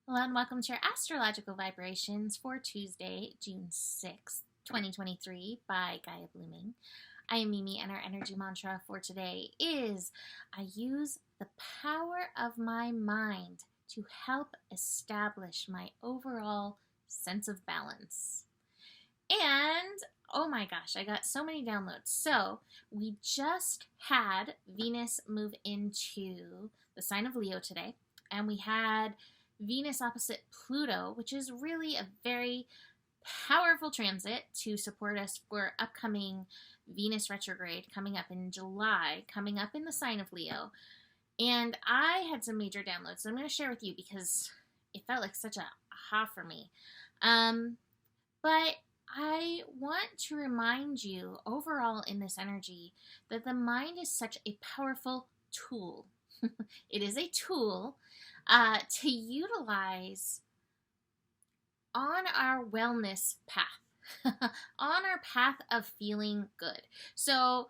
Hello and welcome to your astrological vibrations for Tuesday, June 6th, 2023 by Gaia Blooming. I am Mimi and our energy mantra for today is I use the power of my mind to help establish my overall sense of balance. And oh my gosh, I got so many downloads. So we just had Venus move into the sign of Leo today, and we had Venus opposite Pluto, which is really a very powerful transit to support us for upcoming Venus retrograde coming up in July, coming up in the sign of Leo. And I had some major downloads that I'm going to share with you because it felt like such a aha for me. But I want to remind you overall in this energy that the mind is such a powerful tool. It is a tool to utilize on our wellness path, on our path of feeling good. So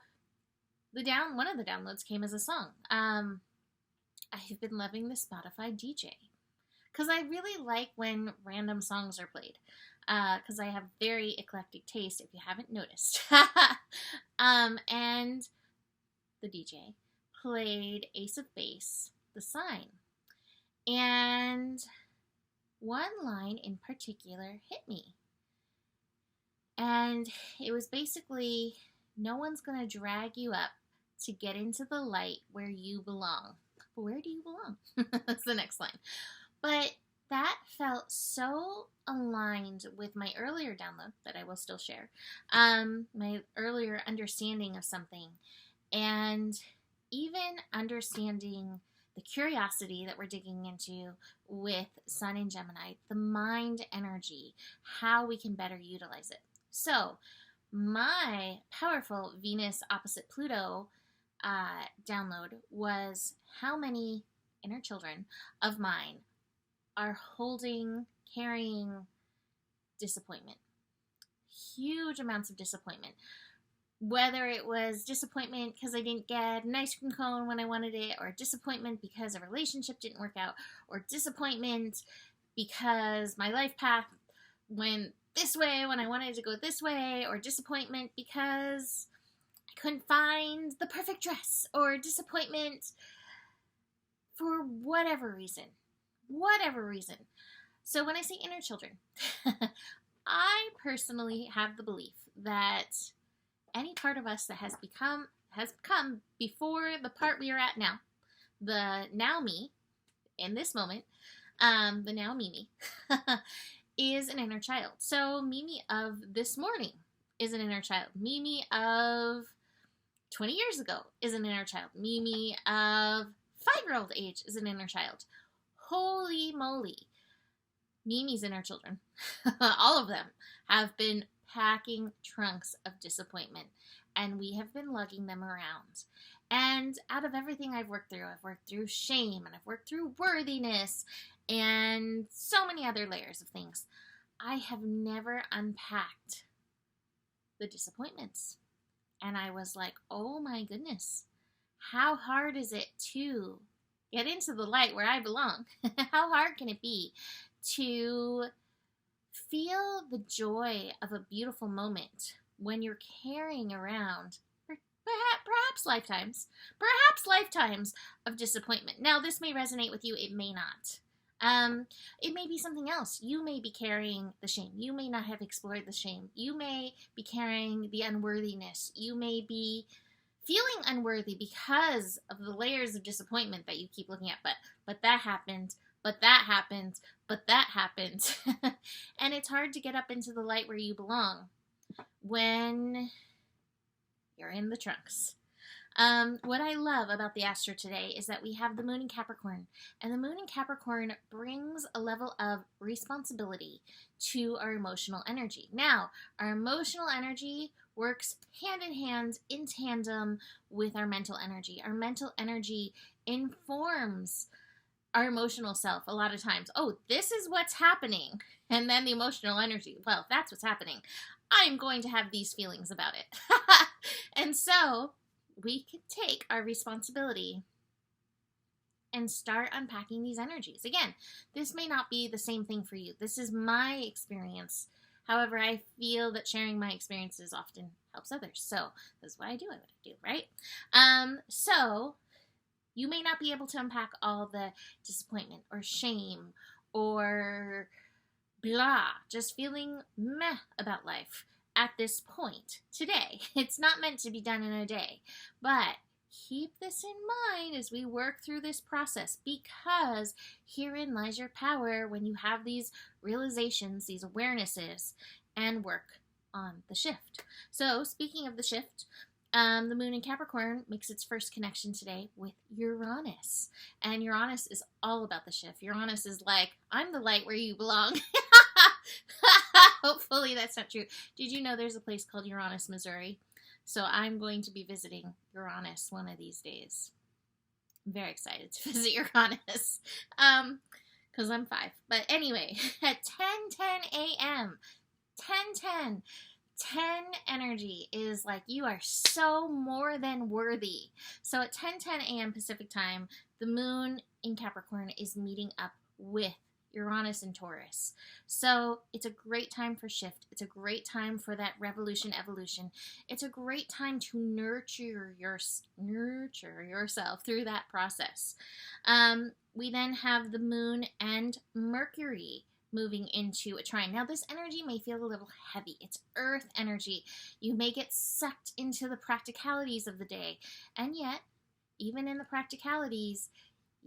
one of the downloads came as a song. I have been loving the Spotify DJ because I really like when random songs are played because I have very eclectic taste, if you haven't noticed. And the DJ played Ace of Base, The Sign. And one line in particular hit me. And it was basically, no one's going to drag you up to get into the light where you belong. Where do you belong? That's the next line. But that felt so aligned with my earlier download that I will still share. My earlier understanding of something. And even understanding the curiosity that we're digging into with Sun and Gemini, the mind energy, how we can better utilize it. So, my powerful Venus opposite Pluto download was how many inner children of mine are holding, carrying disappointment. Huge amounts of disappointment. Whether it was disappointment because I didn't get an ice cream cone when I wanted it, or disappointment because a relationship didn't work out, or disappointment because my life path went this way when I wanted to go this way, or disappointment because I couldn't find the perfect dress, or disappointment for whatever reason. So when I say inner children, I personally have the belief that any part of us that has come before the part we are at now, the now me, in this moment, the now Mimi, is an inner child. So Mimi of this morning is an inner child. Mimi of 20 years ago is an inner child. Mimi of 5-year-old age is an inner child. Holy moly. Mimi's inner children, all of them, have been packing trunks of disappointment, and we have been lugging them around. And out of everything I've worked through shame, and I've worked through worthiness, and so many other layers of things. I have never unpacked the disappointments. And I was like, oh my goodness, how hard is it to get into the light where I belong? How hard can it be to feel the joy of a beautiful moment when you're carrying around perhaps lifetimes of disappointment. Now, this may resonate with you, it may not. It may be something else. You may be carrying the shame. You may not have explored the shame. You may be carrying the unworthiness. You may be feeling unworthy because of the layers of disappointment that you keep looking at. But that happened. But that happened. But that happened. And it's hard to get up into the light where you belong when you're in the trunks. What I love about the Astro today is that we have the moon in Capricorn, and the moon in Capricorn brings a level of responsibility to our emotional energy. Now, our emotional energy works hand in hand, in tandem with our mental energy. Our mental energy informs our emotional self a lot of times. Oh, this is what's happening. And then the emotional energy, well, if that's what's happening, I'm going to have these feelings about it. And so we can take our responsibility and start unpacking these energies. Again, this may not be the same thing for you. This is my experience. However, I feel that sharing my experiences often helps others. So that's why I do what I do, right? So you may not be able to unpack all the disappointment or shame or blah, just feeling meh about life at this point today. It's not meant to be done in a day, but keep this in mind as we work through this process, because herein lies your power when you have these realizations, these awarenesses, and work on the shift. So speaking of the shift, the moon in Capricorn makes its first connection today with Uranus. And Uranus is all about the shift. Uranus is like, I'm the light where you belong. Hopefully that's not true. Did you know there's a place called Uranus, Missouri? So I'm going to be visiting Uranus one of these days. I'm very excited to visit Uranus. Because I'm 5. But anyway, at 10:10 a.m., 10:10, 10 energy is like you are so more than worthy. So at 10:10 a.m. Pacific time, the moon in Capricorn is meeting up with Uranus and Taurus. So it's a great time for shift. It's a great time for that revolution, evolution. It's a great time to nurture yourself through that process. We then have the moon and Mercury moving into a trine. Now this energy may feel a little heavy. It's earth energy. You may get sucked into the practicalities of the day. And yet, even in the practicalities,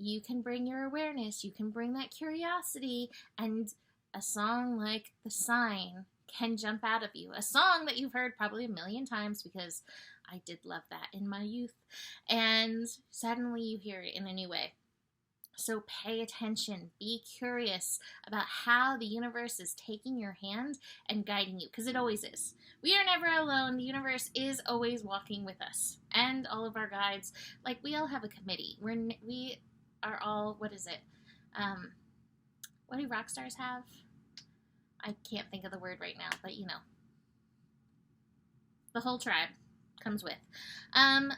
you can bring your awareness, you can bring that curiosity, and a song like The Sign can jump out of you. A song that you've heard probably a million times, because I did love that in my youth. And suddenly you hear it in a new way. So pay attention, be curious about how the universe is taking your hand and guiding you, because it always is. We are never alone. The universe is always walking with us, and all of our guides. Like, we all have a committee. We are all, what is it? What do rock stars have? I can't think of the word right now, but you know. The whole tribe comes with.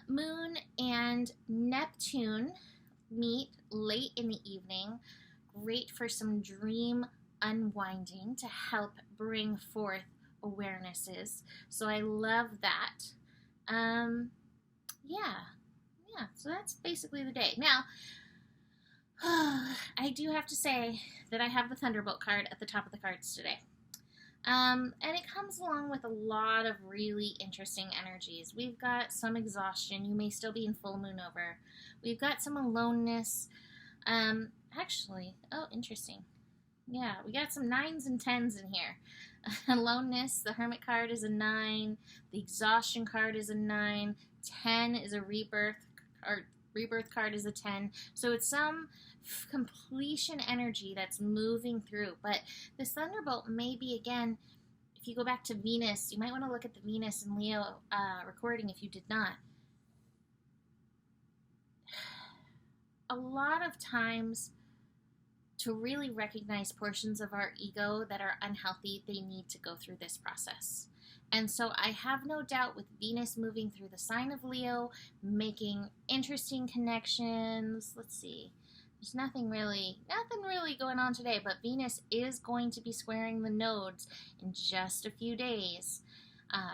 Moon and Neptune meet late in the evening. Great for some dream unwinding to help bring forth awarenesses. So I love that. Yeah, so that's basically the day. Now, I do have to say that I have the Thunderbolt card at the top of the cards today. And it comes along with a lot of really interesting energies. We've got some exhaustion. You may still be in full moon over. We've got some aloneness. Interesting. Yeah, we got some 9s and 10s in here. Aloneness, the Hermit card is a 9. The exhaustion card is a 9. 10 is a rebirth card is a 10. So it's some completion energy that's moving through. But this Thunderbolt may be, again, if you go back to Venus, you might want to look at the Venus and Leo recording if you did not. A lot of times, to really recognize portions of our ego that are unhealthy, they need to go through this process. And so I have no doubt with Venus moving through the sign of Leo, making interesting connections. Let's see. There's nothing really going on today, but Venus is going to be squaring the nodes in just a few days.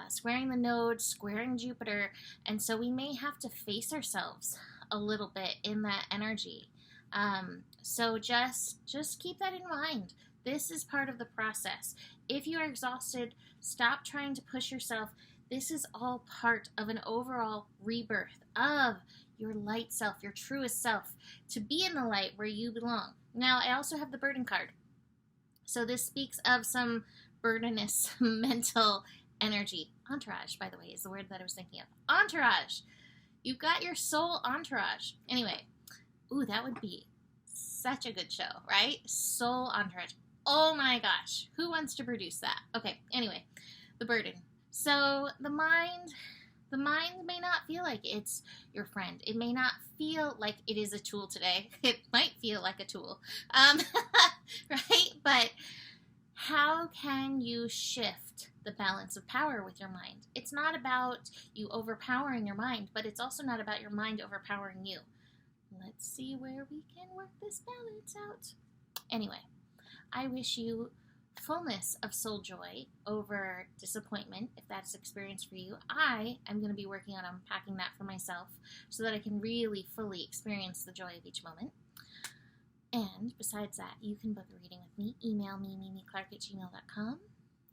Squaring the nodes, squaring Jupiter, and so we may have to face ourselves a little bit in that energy. So just keep that in mind. This is part of the process. If you are exhausted, stop trying to push yourself. This is all part of an overall rebirth of your light self, your truest self, to be in the light where you belong. Now, I also have the burden card. So this speaks of some burdenous mental energy. Entourage, by the way, is the word that I was thinking of. Entourage. You've got your soul entourage. Anyway, ooh, that would be such a good show, right? Soul entourage. Oh my gosh, who wants to produce that? Okay, anyway, the burden. So the mind may not feel like it's your friend. It may not feel like it is a tool today. It might feel like a tool, right? But how can you shift the balance of power with your mind? It's not about you overpowering your mind, but it's also not about your mind overpowering you. let's see where we can work this balance out. Anyway, I wish you fullness of soul joy over disappointment, if that's experience for you. I am going to be working on unpacking that for myself so that I can really fully experience the joy of each moment. And besides that, you can book a reading with me. Email me, mimiclark@gmail.com.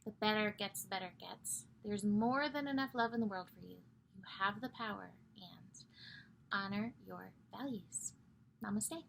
The better it gets, the better it gets. There's more than enough love in the world for you. You have the power, and honor your values. Namaste.